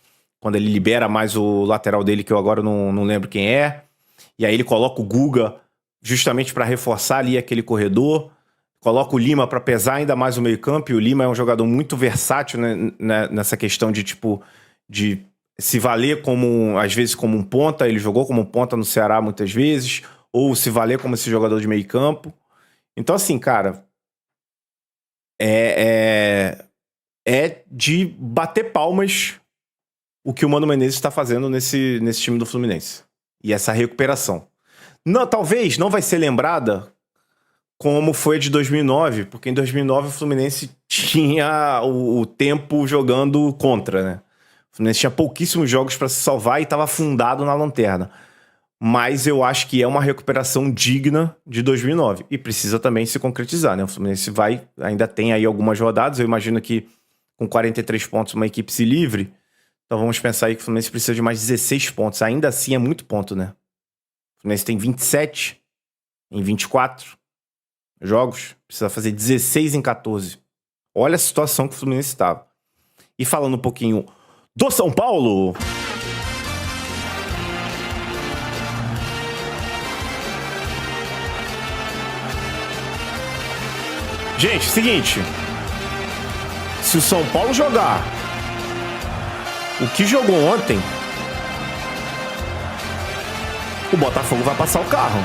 Quando ele libera mais o lateral dele, que eu agora não lembro quem é. E aí ele coloca o Guga justamente pra reforçar ali aquele corredor. Coloca o Lima pra pesar ainda mais o meio-campo. E o Lima é um jogador muito versátil, né, nessa questão de, tipo, de se valer como, às vezes, como um ponta. Ele jogou como um ponta no Ceará muitas vezes. Ou se valer como esse jogador de meio-campo. Então, assim, cara, é de bater palmas o que o Mano Menezes está fazendo nesse time do Fluminense. E essa recuperação. Não, talvez não vai ser lembrada como foi a de 2009, porque em 2009 o Fluminense tinha o tempo jogando contra, né? O Fluminense tinha pouquíssimos jogos para se salvar e estava afundado na lanterna. Mas eu acho que é uma recuperação digna de 2009. E precisa também se concretizar, né? O Fluminense ainda tem aí algumas rodadas. Eu imagino que com 43 pontos uma equipe se livre. Então vamos pensar aí que o Fluminense precisa de mais 16 pontos. Ainda assim é muito ponto, né? O Fluminense tem 27 em 24 jogos. Precisa fazer 16 em 14. Olha a situação que o Fluminense estava. E falando um pouquinho do São Paulo... Gente, seguinte. Se o São Paulo jogar o que jogou ontem, o Botafogo vai passar o carro.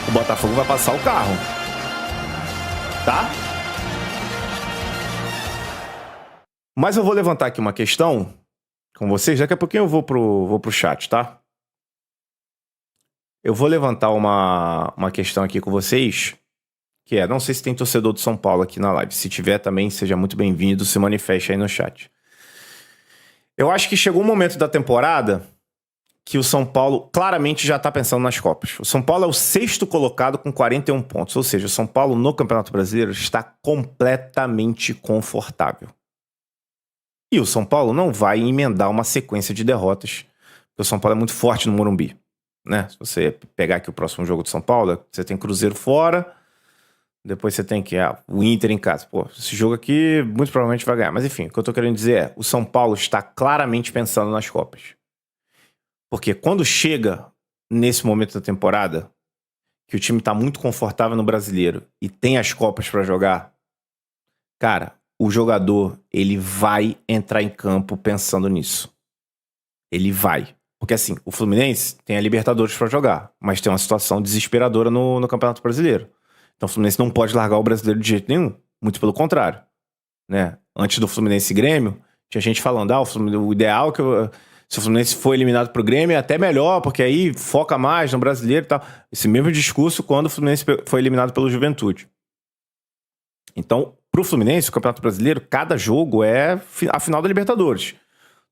O Botafogo vai passar o carro. Tá? Mas eu vou levantar aqui uma questão com vocês. Daqui a pouquinho eu vou pro chat, tá? Eu vou levantar uma questão aqui com vocês, que é, não sei se tem torcedor do São Paulo aqui na live. Se tiver também, seja muito bem-vindo, se manifeste aí no chat. Eu acho que chegou um momento da temporada que o São Paulo claramente já tá pensando nas Copas. O São Paulo é o 6º colocado com 41 pontos. Ou seja, o São Paulo no Campeonato Brasileiro está completamente confortável. E o São Paulo não vai emendar uma sequência de derrotas, porque o São Paulo é muito forte no Morumbi, né? Se você pegar aqui o próximo jogo do São Paulo, você tem Cruzeiro fora, depois você tem o Inter em casa. Pô, esse jogo aqui muito provavelmente vai ganhar. Mas enfim, o que eu tô querendo dizer é, o São Paulo está claramente pensando nas Copas. Porque quando chega nesse momento da temporada, que o time tá muito confortável no Brasileiro e tem as Copas pra jogar, cara, o jogador, ele vai entrar em campo pensando nisso. Ele vai. Porque assim, o Fluminense tem a Libertadores pra jogar, mas tem uma situação desesperadora no Campeonato Brasileiro. Então o Fluminense não pode largar o Brasileiro de jeito nenhum. Muito pelo contrário, né? Antes do Fluminense e Grêmio, tinha gente falando, o ideal é que se o Fluminense for eliminado pro Grêmio é até melhor, porque aí foca mais no Brasileiro e tal. Esse mesmo discurso quando o Fluminense foi eliminado pelo Juventude. Então, pro Fluminense, o Campeonato Brasileiro, cada jogo é a final da Libertadores.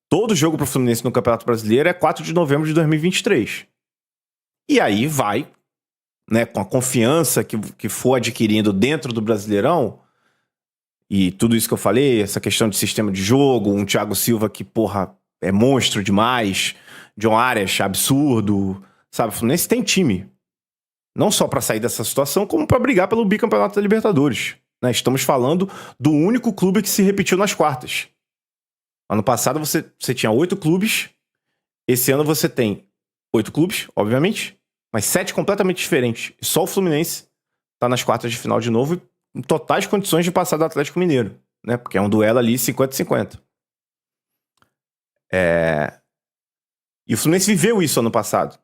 Todo jogo pro Fluminense no Campeonato Brasileiro é 4 de novembro de 2023. E aí vai, né, com a confiança que for adquirindo dentro do Brasileirão, e tudo isso que eu falei, essa questão de sistema de jogo, um Thiago Silva que, porra, é monstro demais, John Arias, absurdo, sabe? O Fluminense tem time. Não só pra sair dessa situação, como pra brigar pelo bicampeonato da Libertadores. Né? Estamos falando do único clube que se repetiu nas quartas. Ano passado você tinha 8 clubes, esse ano você tem 8 clubes, obviamente, mas 7 completamente diferentes. E só o Fluminense tá nas quartas de final de novo, em totais condições de passar do Atlético Mineiro, né? Porque é um duelo ali 50-50. E o Fluminense viveu isso ano passado.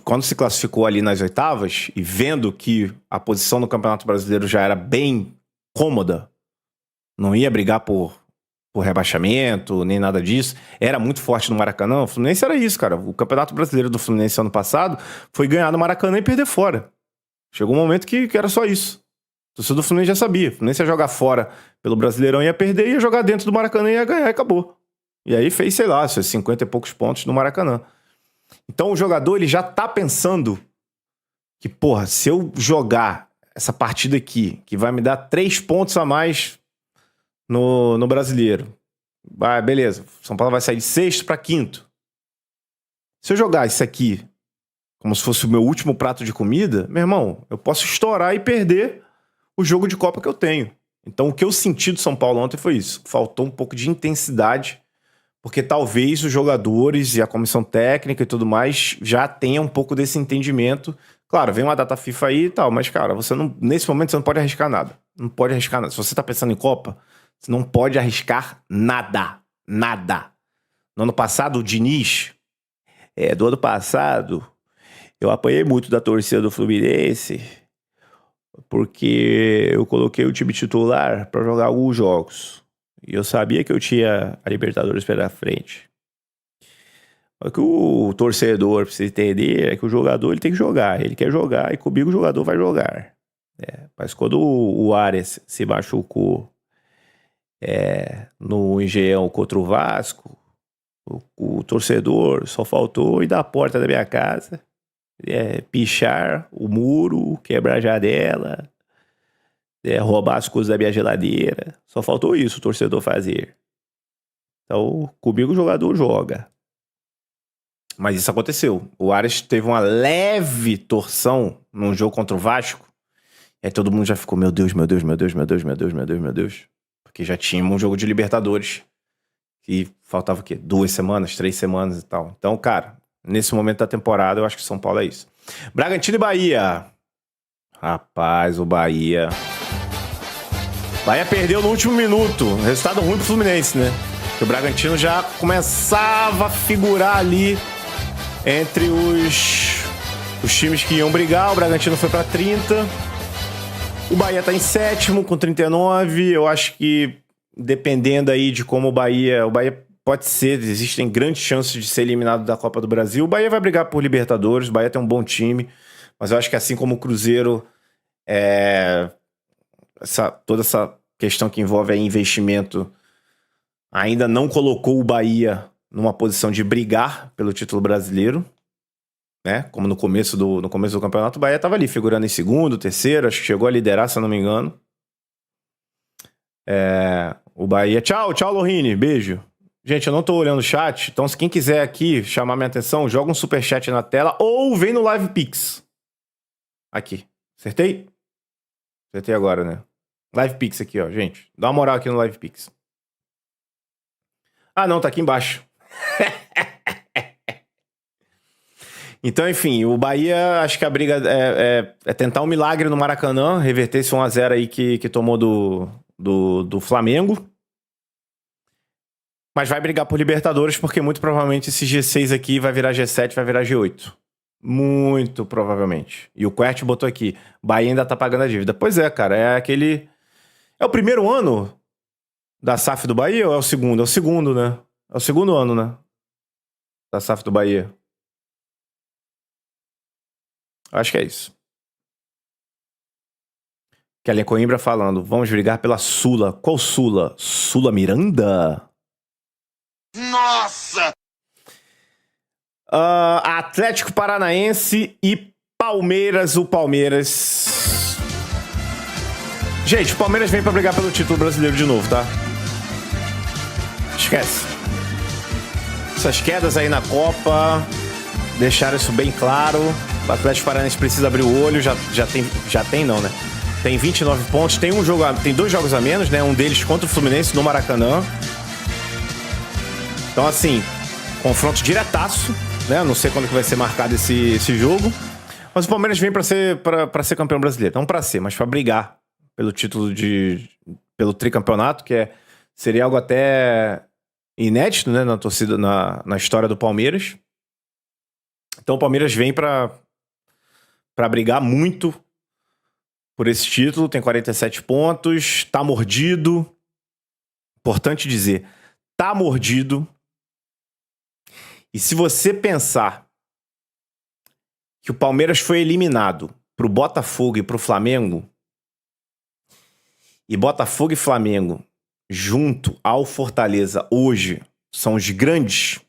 Quando se classificou ali nas oitavas e vendo que a posição no Campeonato Brasileiro já era bem cômoda, não ia brigar por rebaixamento, nem nada disso, era muito forte no Maracanã, o Fluminense era isso, cara. O Campeonato Brasileiro do Fluminense ano passado foi ganhar no Maracanã e perder fora. Chegou um momento que era só isso. O torcedor do Fluminense já sabia. O Fluminense ia jogar fora pelo Brasileirão, ia perder, ia jogar dentro do Maracanã e ia ganhar e acabou. E aí fez, sei lá, seus 50 e poucos pontos no Maracanã. Então o jogador, ele já tá pensando que, porra, se eu jogar essa partida aqui, que vai me dar 3 pontos a mais no Brasileiro, beleza, São Paulo vai sair de 6º pra 5º. Se eu jogar isso aqui como se fosse o meu último prato de comida, meu irmão, eu posso estourar e perder o jogo de Copa que eu tenho. Então, o que eu senti do São Paulo ontem foi isso. Faltou um pouco de intensidade, porque talvez os jogadores e a comissão técnica e tudo mais já tenham um pouco desse entendimento. Claro, vem uma data FIFA aí e tal, mas, cara, você não, nesse momento você não pode arriscar nada. Não pode arriscar nada. Se você tá pensando em Copa, você não pode arriscar nada. Nada. No ano passado, o Diniz... do ano passado, eu apanhei muito da torcida do Fluminense, porque eu coloquei o time titular pra jogar alguns jogos. E eu sabia que eu tinha a Libertadores pela frente. O que o torcedor precisa entender é que o jogador ele tem que jogar. Ele quer jogar e comigo o jogador vai jogar. Mas quando o Arias se machucou no Engenhão contra o Vasco, o torcedor só faltou ir da porta da minha casa, pichar o muro, quebrar a janela, roubar as coisas da minha geladeira. Só faltou isso o torcedor fazer. Então, comigo o jogador joga. Mas isso aconteceu. O Arias teve uma leve torção num jogo contra o Vasco. E aí todo mundo já ficou, meu Deus, meu Deus, meu Deus, meu Deus, meu Deus, meu Deus, meu Deus. Porque já tínhamos um jogo de Libertadores. E faltava o quê? 2 semanas, 3 semanas e tal. Então, cara, nesse momento da temporada, eu acho que São Paulo é isso. Bragantino e Bahia. Rapaz, o Bahia... Bahia perdeu no último minuto. Resultado ruim pro Fluminense, né? Porque o Bragantino já começava a figurar ali entre os times que iam brigar. O Bragantino foi pra 30. O Bahia tá em 7º com 39. Eu acho que dependendo aí de como o Bahia pode ser, existem grandes chances de ser eliminado da Copa do Brasil. O Bahia vai brigar por Libertadores, o Bahia tem um bom time, mas eu acho que assim como o Cruzeiro, toda essa questão que envolve aí investimento ainda não colocou o Bahia numa posição de brigar pelo título brasileiro, né? Como no começo do campeonato, o Bahia estava ali figurando em 2º, 3º, acho que chegou a liderar, se eu não me engano. O Bahia... Tchau, Lohine, beijo. Gente, eu não tô olhando o chat, então se quem quiser aqui chamar minha atenção, joga um superchat na tela ou vem no Live Pix. Aqui. Acertei? Acertei agora, né? Live Pix aqui, ó, gente. Dá uma moral aqui no Live Pix. Ah, não, tá aqui embaixo. Então, enfim, o Bahia, acho que a briga é tentar um milagre no Maracanã, reverter esse 1-0 aí que tomou do Flamengo. Mas vai brigar por Libertadores, porque muito provavelmente esse G6 aqui vai virar G7, vai virar G8. Muito provavelmente. E o Quert botou aqui, Bahia ainda tá pagando a dívida. Pois é, cara, é o primeiro ano da SAF do Bahia ou é o segundo? É o segundo, né? É o segundo ano, né? Da SAF do Bahia. Acho que é isso. Kelly Coimbra falando, vamos brigar pela Sula. Qual Sula? Sula Miranda? Nossa! Atlético Paranaense e Palmeiras. O Palmeiras... Gente, o Palmeiras vem pra brigar pelo título brasileiro de novo, tá? Esquece. Essas quedas aí na Copa deixaram isso bem claro. O Atlético Paranaense precisa abrir o olho. Já tem não, né? Tem 29 pontos. Tem 2 jogos a menos, né? Um deles contra o Fluminense no Maracanã. Então, assim, confronto diretaço, né? Não sei quando que vai ser marcado esse jogo. Mas o Palmeiras vem pra ser campeão brasileiro. Não pra ser, mas pra brigar pelo título pelo tricampeonato, que seria algo até inédito, né? Na torcida, na história do Palmeiras. Então o Palmeiras vem pra brigar muito por esse título. Tem 47 pontos. Tá mordido. Importante dizer, tá mordido. E se você pensar que o Palmeiras foi eliminado pro Botafogo e pro Flamengo, e Botafogo e Flamengo, junto ao Fortaleza, hoje, são os grandes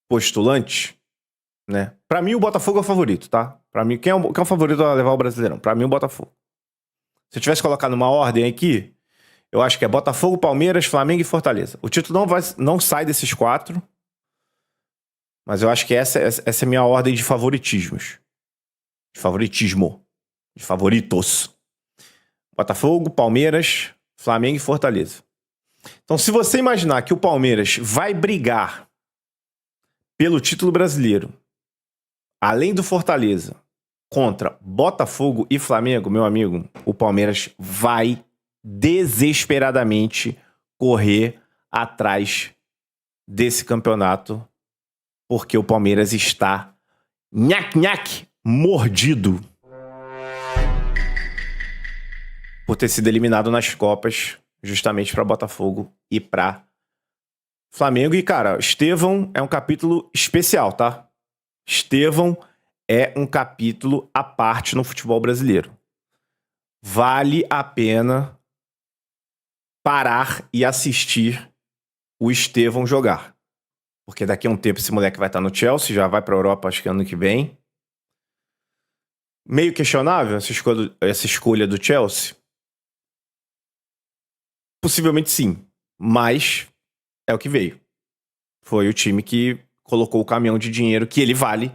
postulantes, né? Pra mim, o Botafogo é o favorito, tá? Pra mim, quem é o favorito a levar o Brasileirão? Pra mim, o Botafogo. Se eu tivesse colocado uma ordem aqui, eu acho que é Botafogo, Palmeiras, Flamengo e Fortaleza. O título não sai desses 4, mas eu acho que essa é a minha ordem de favoritismos. De favoritismo. De favoritos. Botafogo, Palmeiras, Flamengo e Fortaleza. Então, se você imaginar que o Palmeiras vai brigar pelo título brasileiro, além do Fortaleza, contra Botafogo e Flamengo, meu amigo, o Palmeiras vai desesperadamente correr atrás desse campeonato, porque o Palmeiras está nhaque-nhaque mordido por ter sido eliminado nas Copas, justamente para Botafogo e para Flamengo. E, cara, Estevão é um capítulo especial, tá? Estevão é um capítulo à parte no futebol brasileiro. Vale a pena parar e assistir o Estevão jogar. Porque daqui a um tempo esse moleque vai estar no Chelsea, já vai para a Europa, acho que ano que vem. Meio questionável essa escolha do Chelsea? Possivelmente sim, mas é o que veio. Foi o time que colocou o caminhão de dinheiro que ele vale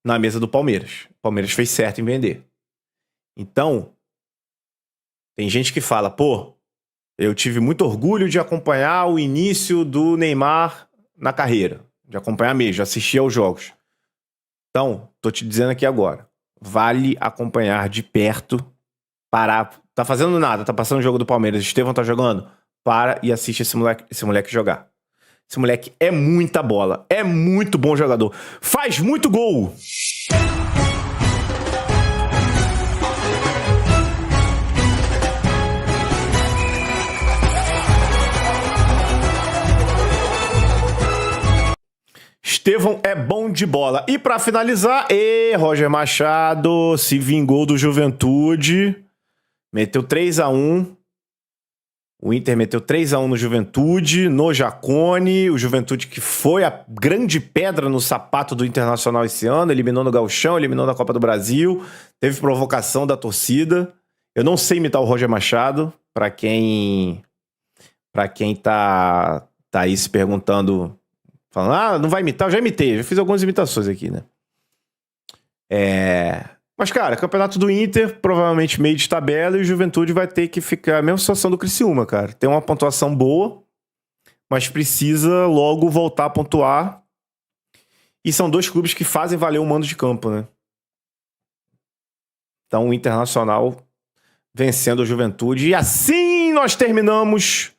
na mesa do Palmeiras. O Palmeiras fez certo em vender. Então, tem gente que fala, pô, eu tive muito orgulho de acompanhar o início do Neymar na carreira. De acompanhar mesmo, de assistir aos jogos. Então, tô te dizendo aqui agora. Vale acompanhar de perto, parar. Tá fazendo nada, tá passando o jogo do Palmeiras, Estevão tá jogando. Para e assiste esse moleque jogar. Esse moleque é muita bola, é muito bom jogador. Faz muito gol! Estevão é bom de bola. E pra finalizar, Roger Machado se vingou do Juventude. Meteu 3-1. O Inter meteu 3-1 no Juventude, no Jacone. O Juventude que foi a grande pedra no sapato do Internacional esse ano. Eliminou no Gauchão, eliminou na Copa do Brasil. Teve provocação da torcida. Eu não sei imitar o Roger Machado. Pra quem tá aí se perguntando... Falando, não vai imitar? Eu já imitei, já fiz algumas imitações aqui, né? Mas, cara, campeonato do Inter, provavelmente meio de tabela, e o Juventude vai ter que ficar a mesma situação do Criciúma, cara. Tem uma pontuação boa, mas precisa logo voltar a pontuar. E são dois clubes que fazem valer o mando de campo, né? Então, o Internacional vencendo a Juventude. E assim nós terminamos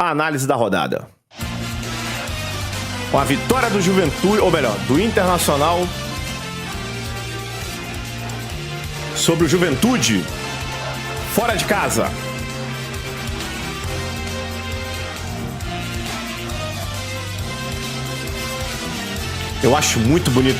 a análise da rodada. Com a vitória do Juventude, ou melhor, do Internacional sobre o Juventude fora de casa. Eu acho muito bonito